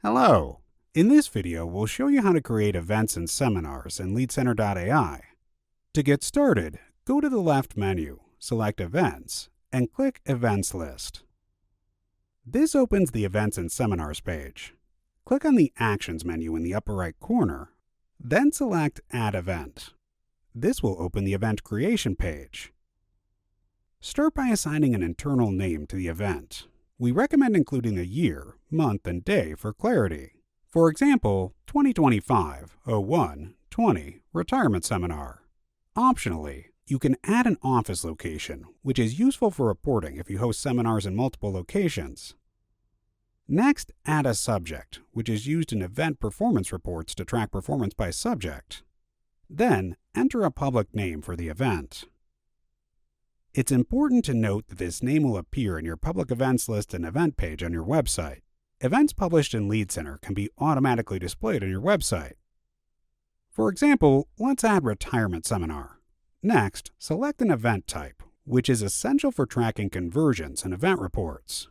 Hello! In this video, we'll show you how to create events and seminars in LeadCenter.AI. To get started, go to the left menu, select Events, and click Events List. This opens the Events and Seminars page. Click on the Actions menu in the upper right corner, then select Add Event. This will open the event creation page. Start by assigning an internal name to the event. We recommend including the year, month, and day for clarity. For example, 2025-01-20 Retirement Seminar. Optionally, you can add an office location, which is useful for reporting if you host seminars in multiple locations. Next, add a subject, which is used in event performance reports to track performance by subject. Then, enter a public name for the event. It's important to note that this name will appear in your public events list and event page on your website. Events published in LeadCenter can be automatically displayed on your website. For example, let's add Retirement Seminar. Next, select an event type, which is essential for tracking conversions and event reports.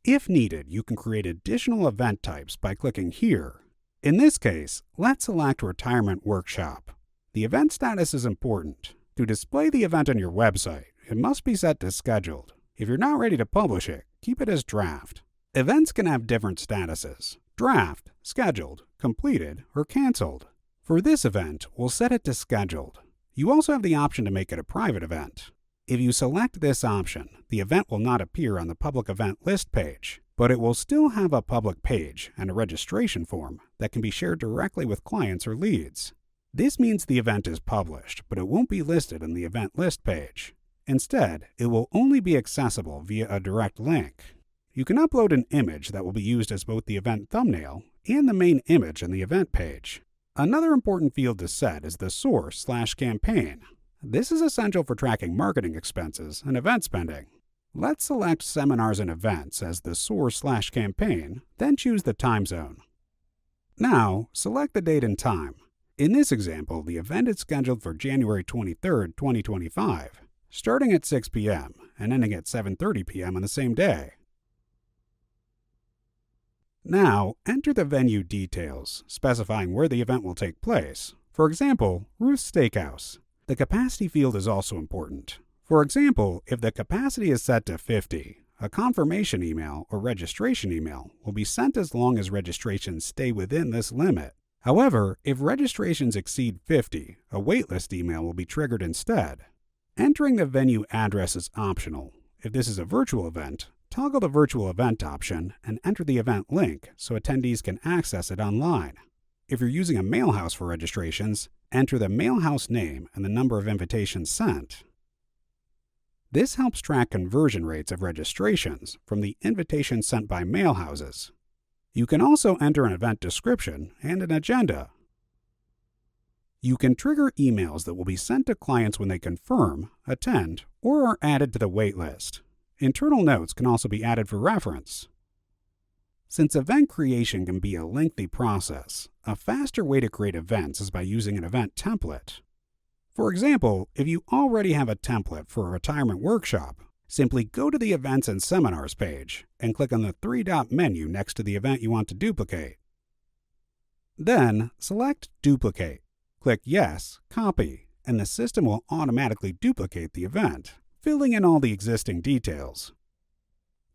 If needed, you can create additional event types by clicking here. In this case, let's select Retirement Workshop. The event status is important. To display the event on your website, it must be set to Scheduled. If you're not ready to publish it, keep it as Draft. Events can have different statuses: Draft, Scheduled, Completed, or Canceled. For this event, we'll set it to Scheduled. You also have the option to make it a private event. If you select this option, the event will not appear on the public event list page, but it will still have a public page and a registration form that can be shared directly with clients or leads. This means the event is published, but it won't be listed in the event list page. Instead, it will only be accessible via a direct link. You can upload an image that will be used as both the event thumbnail and the main image on the event page. Another important field to set is the source/campaign. This is essential for tracking marketing expenses and event spending. Let's select Seminars and Events as the source/campaign, then choose the time zone. Now, select the date and time. In this example, the event is scheduled for January 23, 2025, starting at 6 p.m. and ending at 7:30 p.m. on the same day. Now, enter the venue details, specifying where the event will take place. For example, Ruth's Steakhouse. The capacity field is also important. For example, if the capacity is set to 50, a confirmation email or registration email will be sent as long as registrations stay within this limit. However, if registrations exceed 50, a waitlist email will be triggered instead. Entering the venue address is optional. If this is a virtual event, toggle the virtual event option and enter the event link so attendees can access it online. If you're using a mailhouse for registrations, enter the mailhouse name and the number of invitations sent. This helps track conversion rates of registrations from the invitations sent by mailhouses. You can also enter an event description and an agenda. You can trigger emails that will be sent to clients when they confirm, attend, or are added to the waitlist. Internal notes can also be added for reference. Since event creation can be a lengthy process, a faster way to create events is by using an event template. For example, if you already have a template for a retirement workshop, simply go to the Events and Seminars page and click on the three-dot menu next to the event you want to duplicate. Then, select Duplicate. Click Yes, Copy, and the system will automatically duplicate the event, filling in all the existing details.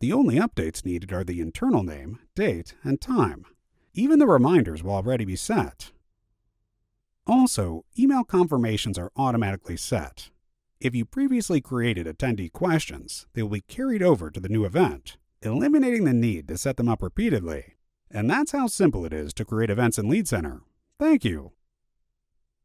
The only updates needed are the internal name, date, and time. Even the reminders will already be set. Also, email confirmations are automatically set. If you previously created attendee questions, they will be carried over to the new event, eliminating the need to set them up repeatedly. And that's how simple it is to create events in LeadCenter. Thank you.